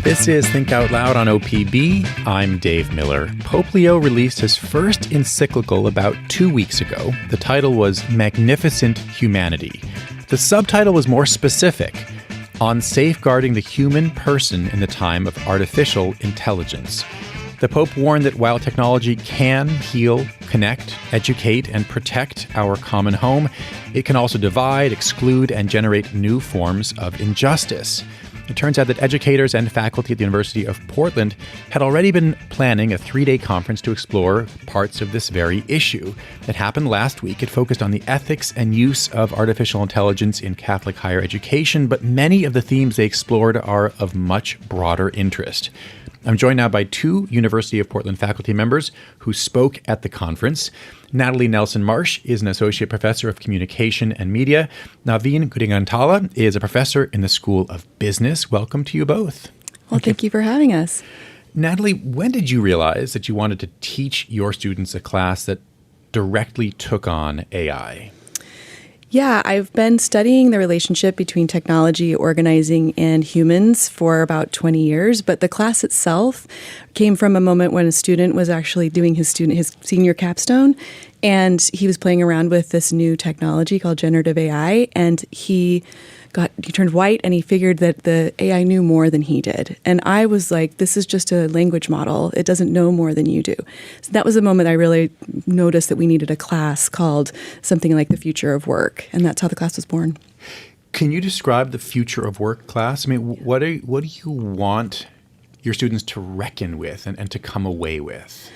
This is Think Out Loud on OPB. I'm Dave Miller. Pope Leo released his first encyclical about 2 weeks ago. The title was Magnificent Humanity. The subtitle was more specific, on safeguarding the human person in the time of artificial intelligence. The Pope warned that while technology can heal, connect, educate, and protect our common home, it can also divide, exclude, and generate new forms of injustice. It turns out that educators and faculty at the University of Portland had already been planning a 3-day conference to explore parts of this very issue. It happened last week. It focused on the ethics and use of artificial intelligence in Catholic higher education, but many of the themes they explored are of much broader interest. I'm joined now by 2 University of Portland faculty members who spoke at the conference. Natalie Nelson-Marsh is an associate professor of communication and media. Naveen Gudigantala is a professor in the School of Business. Welcome to you both. Well, thank you for having us. Natalie, when did you realize that you wanted to teach your students a class that directly took on AI? Yeah, I've been studying the relationship between technology, organizing, and humans for about 20 years, but the class itself came from a moment when a student was actually doing his senior capstone, and he was playing around with this new technology called generative AI, and he turned white and he figured that the AI knew more than he did. And I was like, this is just a language model. It doesn't know more than you do. So that was the moment I really noticed that we needed a class called something like the Future of Work. And that's how the class was born. Can you describe the Future of Work class? I mean, what do you want your students to reckon with and to come away with?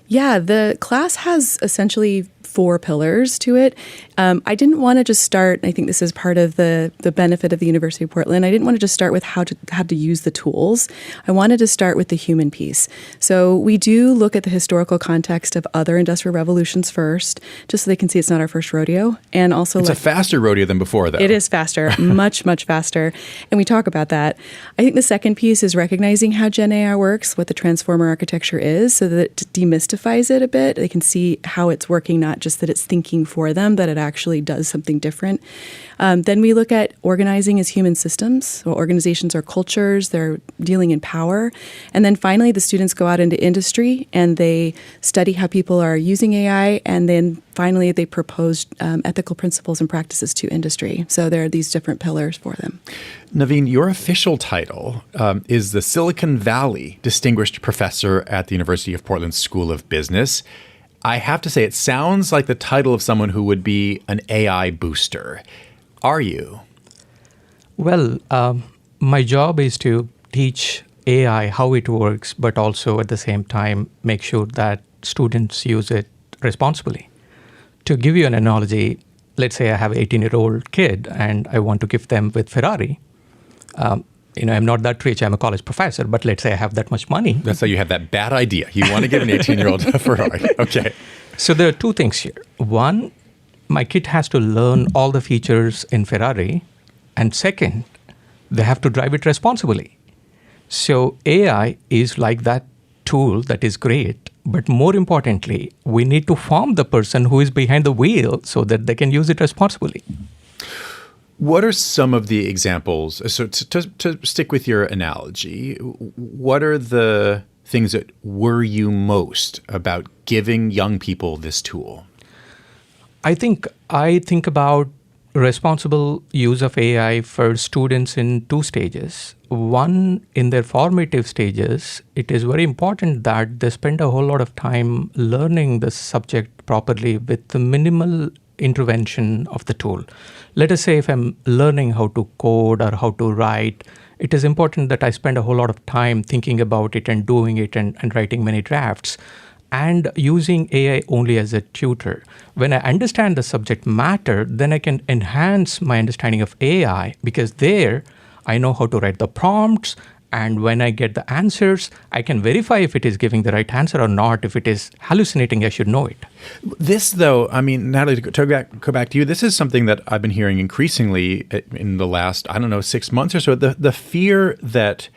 Yeah, the class has essentially 4 pillars to it. I didn't want to just start, I think this is part of the benefit of the University of Portland, I didn't want to just start with how to use the tools. I wanted to start with the human piece. So we do look at the historical context of other industrial revolutions first, just so they can see it's not our first rodeo. And also it's a faster rodeo than before, though. It is faster, much, much faster. And we talk about that. I think the second piece is recognizing how Gen AI works, what the transformer architecture is, so that it demystifies it a bit. They can see how it's working, not just that it's thinking for them, that it actually does something different. Then we look at organizing as human systems. So organizations are cultures, they're dealing in power. And then finally, the students go out into industry and they study how people are using AI. And then finally, they propose ethical principles and practices to industry. So there are these different pillars for them. Naveen, your official title is the Silicon Valley Distinguished Professor at the University of Portland School of Business. I have to say, it sounds like the title of someone who would be an AI booster. Are you? Well, my job is to teach AI how it works, but also at the same time make sure that students use it responsibly. To give you an analogy, let's say I have an 18-year-old kid and I want to gift them with Ferrari. I'm not that rich. I'm a college professor, but let's say I have that much money. That's how you have that bad idea. You want to give an 18-year-old a Ferrari. Okay. So there are 2 things here. One, my kid has to learn all the features in Ferrari. And second, they have to drive it responsibly. So AI is like that tool that is great. But more importantly, we need to form the person who is behind the wheel so that they can use it responsibly. What are some of the examples? So to stick with your analogy, what are the things that worry you most about giving young people this tool? I think about responsible use of AI for students in 2 stages. One, in their formative stages, it is very important that they spend a whole lot of time learning the subject properly with the minimal intervention of the tool. Let us say if I'm learning how to code or how to write, it is important that I spend a whole lot of time thinking about it and doing it and writing many drafts and using AI only as a tutor. When I understand the subject matter, then I can enhance my understanding of AI because there I know how to write the prompts. And when I get the answers, I can verify if it is giving the right answer or not. If it is hallucinating, I should know it. This, though, I mean, Natalie, to go back to you, this is something that I've been hearing increasingly in the last, 6 months or so. The fear that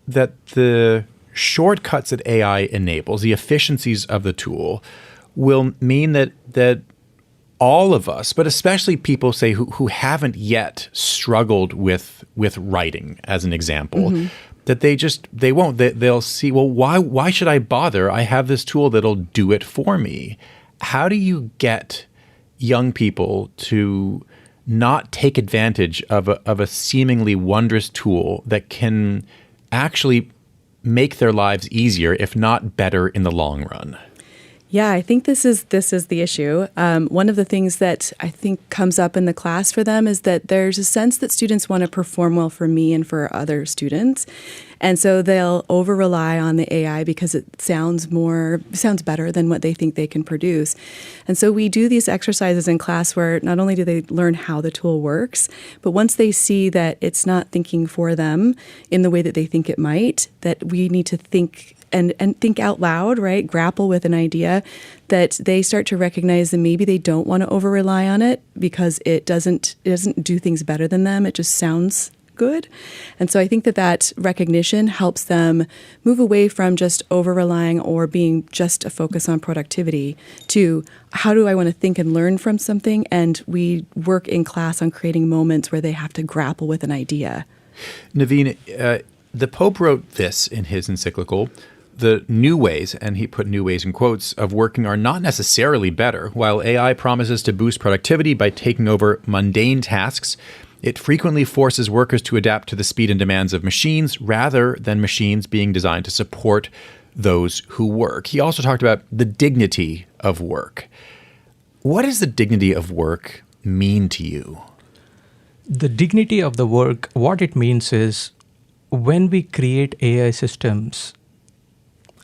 the shortcuts that AI enables, the efficiencies of the tool, will mean that all of us, but especially people, say, who haven't yet struggled with writing, as an example, that they won't. They'll see, well, why should I bother? I have this tool that'll do it for me. How do you get young people to not take advantage of a seemingly wondrous tool that can actually make their lives easier, if not better, in the long run? Yeah, I think this is the issue. One of the things that I think comes up in the class for them is that there's a sense that students want to perform well for me and for other students. And so they'll over-rely on the AI because it sounds better than what they think they can produce. And so we do these exercises in class where not only do they learn how the tool works, but once they see that it's not thinking for them in the way that they think it might, that we need to think and think out loud, right? Grapple with an idea, that they start to recognize that maybe they don't want to over-rely on it because it doesn't do things better than them. It just sounds good. And so I think that recognition helps them move away from just over-relying or being just a focus on productivity to how do I want to think and learn from something? And we work in class on creating moments where they have to grapple with an idea. Naveen, the Pope wrote this in his encyclical: the new ways, and he put new ways in quotes, of working are not necessarily better. While AI promises to boost productivity by taking over mundane tasks, it frequently forces workers to adapt to the speed and demands of machines rather than machines being designed to support those who work. He also talked about the dignity of work. What does the dignity of work mean to you? The dignity of the work, what it means is when we create AI systems,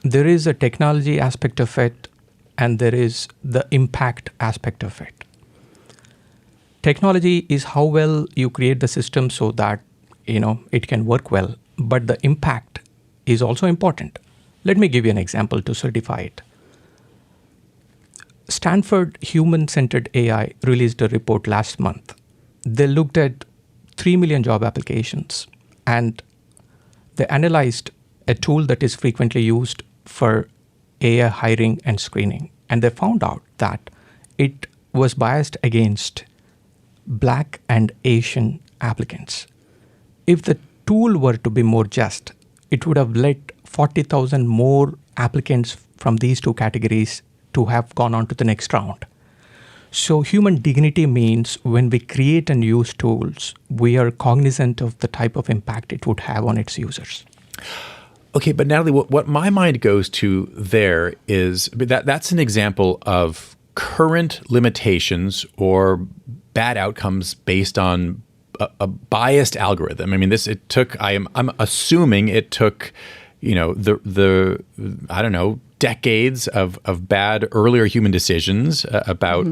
there is a technology aspect of it and there is the impact aspect of it. Technology is how well you create the system so that, it can work well, but the impact is also important. Let me give you an example to certify it. Stanford Human-Centered AI released a report last month. They looked at 3 million job applications and they analyzed a tool that is frequently used for AI hiring and screening. And they found out that it was biased against Black and Asian applicants. If the tool were to be more just, it would have let 40,000 more applicants from these two categories to have gone on to the next round. So human dignity means when we create and use tools, we are cognizant of the type of impact it would have on its users. Okay, but Natalie, what my mind goes to there is that's an example of current limitations or bad outcomes based on a biased algorithm. I mean, I'm assuming it took, decades of bad earlier human decisions about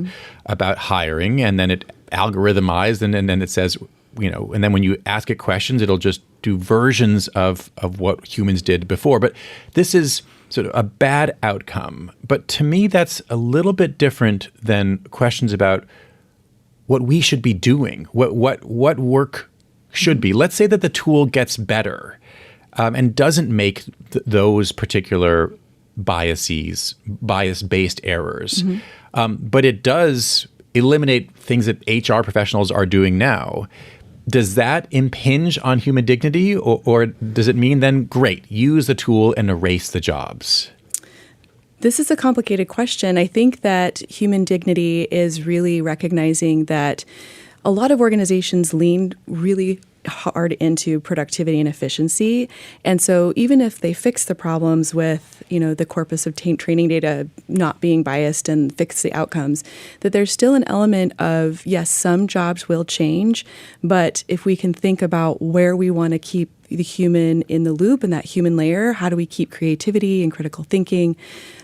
hiring, and then it algorithmized, and then it says, and then when you ask it questions, it'll just do versions of what humans did before. But this is sort of a bad outcome. But to me, that's a little bit different than questions about what we should be doing, what work should be. Let's say that the tool gets better and doesn't make those particular bias-based errors, but it does eliminate things that HR professionals are doing now. Does that impinge on human dignity, or does it mean then, great, use the tool and erase the jobs? This is a complicated question. I think that human dignity is really recognizing that a lot of organizations lean really hard into productivity and efficiency. And so even if they fix the problems with, the corpus of training data not being biased and fix the outcomes, that there's still an element of, yes, some jobs will change, but if we can think about where we want to keep the human in the loop and that human layer, how do we keep creativity and critical thinking?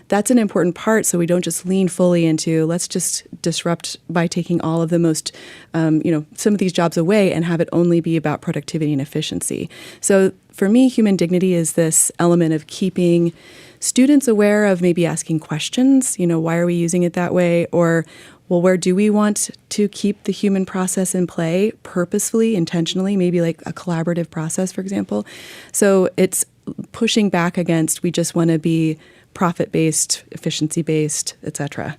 That's an important part, so we don't just lean fully into let's just disrupt by taking all of the most, some of these jobs away and have it only be about productivity and efficiency. So for me, human dignity is this element of keeping students aware of maybe asking questions, why are we using it that way? Or, well, where do we want to keep the human process in play purposefully, intentionally, maybe like a collaborative process, for example. So it's pushing back against we just want to be profit-based, efficiency-based, et cetera.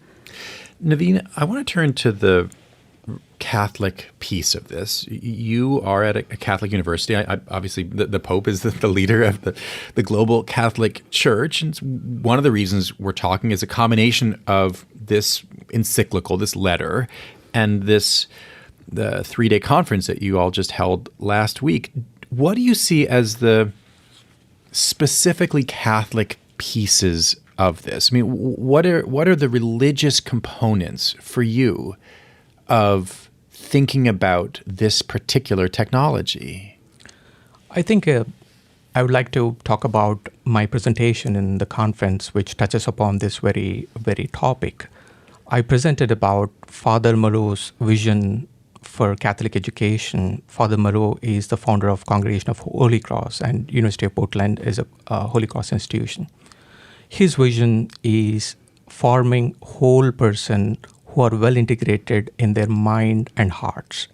Naveen, I want to turn to the Catholic piece of this. You are at a Catholic university. Obviously, the Pope is the leader of the global Catholic Church. And one of the reasons we're talking is a combination of this encyclical, this letter, and the 3-day conference that you all just held last week. What do you see as the specifically Catholic pieces of this? I mean, what are the religious components for you of thinking about this particular technology? I think I would like to talk about my presentation in the conference, which touches upon this very, very topic. I presented about Father Moreau's vision for Catholic education. Father Moreau is the founder of Congregation of Holy Cross, and University of Portland is a Holy Cross institution. His vision is forming whole person who are well integrated in their mind and hearts.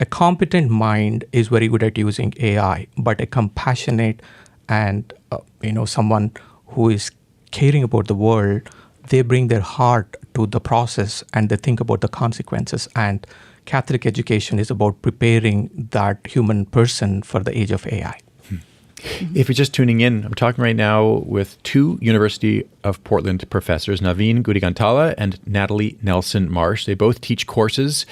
A competent mind is very good at using AI, but a compassionate and someone who is caring about the world, they bring their heart to the process and they think about the consequences. And Catholic education is about preparing that human person for the age of AI. If you're just tuning in, I'm talking right now with two University of Portland professors, Naveen Gudigantala and Natalie Nelson-Marsh. They both teach courses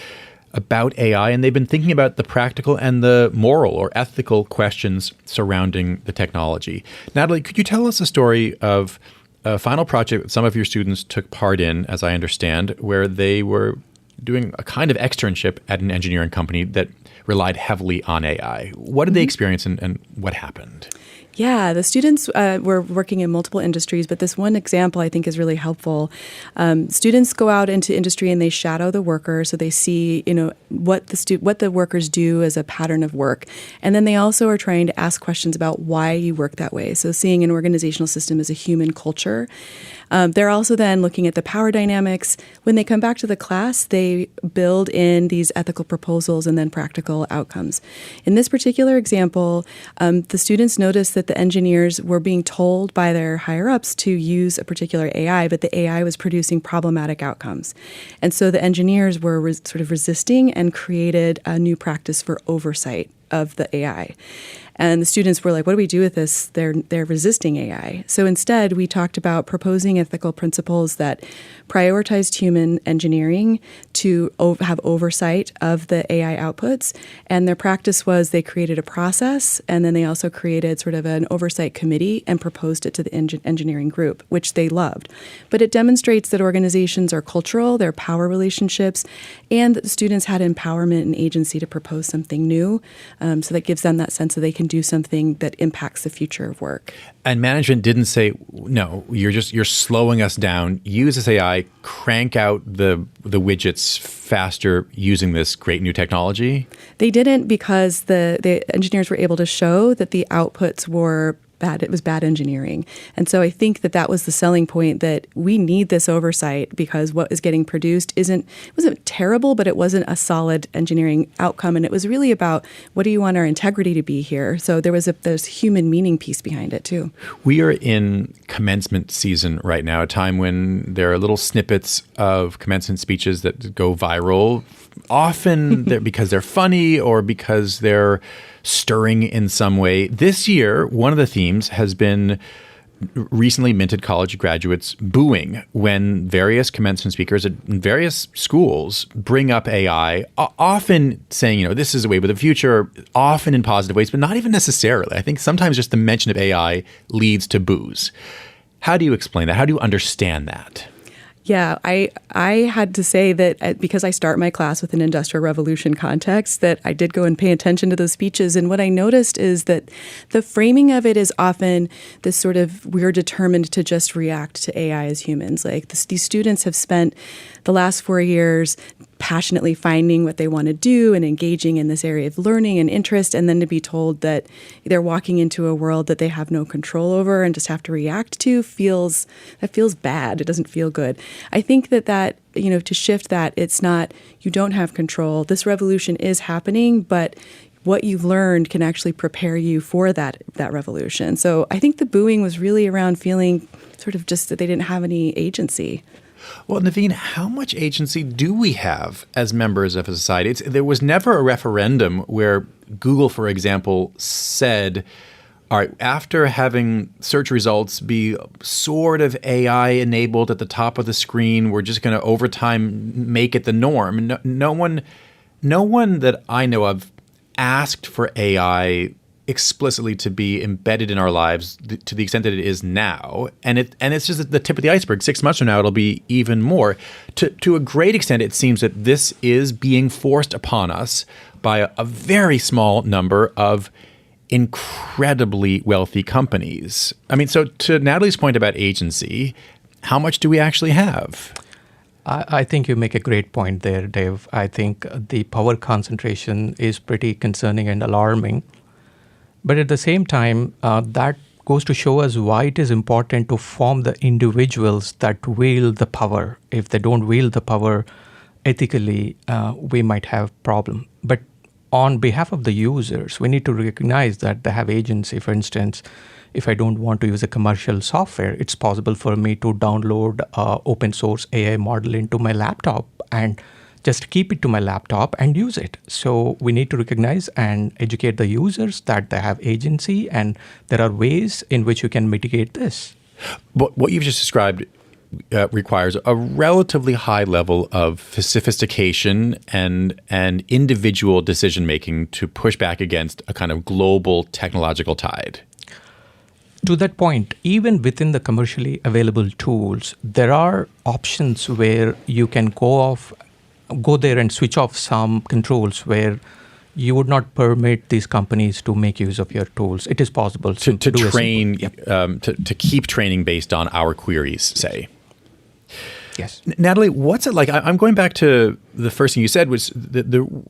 about AI, and they've been thinking about the practical and the moral or ethical questions surrounding the technology. Natalie, could you tell us a story of a final project that some of your students took part in, as I understand, where they were doing a kind of externship at an engineering company that relied heavily on AI. What did they experience and what happened? Yeah, the students were working in multiple industries, but this one example I think is really helpful. Students go out into industry and they shadow the worker, so they see, what the workers do as a pattern of work, and then they also are trying to ask questions about why you work that way. So seeing an organizational system as a human culture. They're also then looking at the power dynamics. When they come back to the class, they build in these ethical proposals and then practical outcomes. In this particular example, the students noticed that the engineers were being told by their higher-ups to use a particular AI, but the AI was producing problematic outcomes. And so the engineers were sort of resisting and created a new practice for oversight of the AI. And the students were like, what do we do with this? They're resisting AI. So instead, we talked about proposing ethical principles that prioritized human engineering to have oversight of the AI outputs. And their practice was they created a process, and then they also created sort of an oversight committee and proposed it to the engineering group, which they loved. But it demonstrates that organizations are cultural, they're power relationships, and that the students had empowerment and agency to propose something new. So that gives them that sense that they can do something that impacts the future of work. And management didn't say, no, you're slowing us down. Use this AI, crank out the widgets faster using this great new technology? They didn't, because the engineers were able to show that the outputs were bad. It was bad engineering. And so I think that was the selling point, that we need this oversight because what is getting produced wasn't terrible, but it wasn't a solid engineering outcome. And it was really about, what do you want our integrity to be here? So there's human meaning piece behind it too. We are in commencement season right now, a time when there are little snippets of commencement speeches that go viral, often because they're funny or because they're stirring in some way. This year, one of the themes has been recently minted college graduates booing when various commencement speakers at various schools bring up AI, often saying, this is the way of the future, often in positive ways, but not even necessarily. I think sometimes just the mention of AI leads to boos. How do you explain that? How do you understand that? Yeah, I had to say that because I start my class with an Industrial Revolution context, that I did go and pay attention to those speeches. And what I noticed is that the framing of it is often this sort of, we're determined to just react to AI as humans. Like these students have spent the last 4 years passionately finding what they want to do and engaging in this area of learning and interest, and then to be told that they're walking into a world that they have no control over and just have to react to feels bad. It doesn't feel good. I think that to shift that, it's not, you don't have control. This revolution is happening, but what you've learned can actually prepare you for that revolution. So I think the booing was really around feeling sort of just that they didn't have any agency. Well, Naveen, how much agency do we have as members of a society? There was never a referendum where Google, for example, said, all right, after having search results be sort of AI enabled at the top of the screen, we're just going to over time make it the norm. No one that I know of asked for AI explicitly to be embedded in our lives to the extent that it is now. And it's just the tip of the iceberg. 6 months from now, it'll be even more. To a great extent, it seems that this is being forced upon us by a very small number of incredibly wealthy companies. I mean, so to Natalie's point about agency, how much do we actually have? I think you make a great point there, Dave. I think the power concentration is pretty concerning and alarming. But at the same time, that goes to show us why it is important to form the individuals that wield the power. If they don't wield the power ethically, we might have problem. But on behalf of the users, we need to recognize that they have agency. For instance, if I don't want to use a commercial software, it's possible for me to download open source AI model into my laptop and just keep it to my laptop and use it. So we need to recognize and educate the users that they have agency, and there are ways in which you can mitigate this. But what you've just described requires a relatively high level of sophistication and individual decision-making to push back against a kind of global technological tide. To that point, even within the commercially available tools, there are options where you can go there and switch off some controls where you would not permit these companies to make use of your tools. It is possible to train, to keep training based on our queries, say. Yes. Natalie, what's it like? I'm going back to the first thing you said was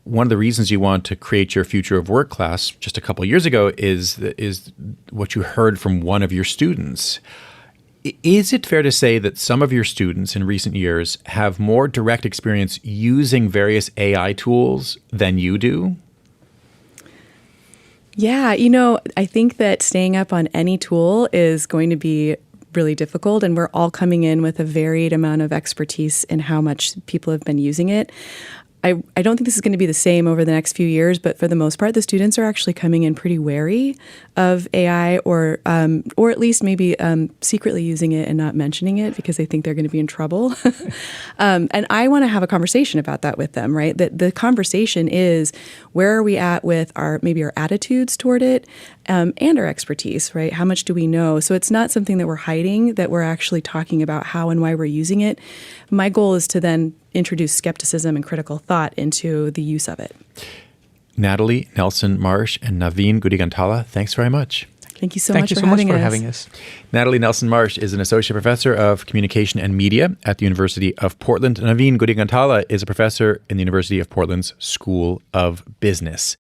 one of the reasons you want to create your Future of Work class just a couple of years ago is what you heard from one of your students. Is it fair to say that some of your students in recent years have more direct experience using various AI tools than you do? Yeah, I think that staying up on any tool is going to be really difficult, and we're all coming in with a varied amount of expertise in how much people have been using it. I don't think this is going to be the same over the next few years, but for the most part, the students are actually coming in pretty wary of AI, or at least maybe secretly using it and not mentioning it because they think they're going to be in trouble. And I want to have a conversation about that with them, right? That the conversation is, where are we at with our attitudes toward it and our expertise, right? How much do we know? So it's not something that we're hiding, that we're actually talking about how and why we're using it. My goal is to then introduce skepticism and critical thought into the use of it. Natalie Nelson-Marsh and Naveen Gudigantala, thanks very much. Thank you so much for having us. Natalie Nelson-Marsh is an associate professor of communication and media at the University of Portland. Naveen Gudigantala is a professor in the University of Portland's School of Business.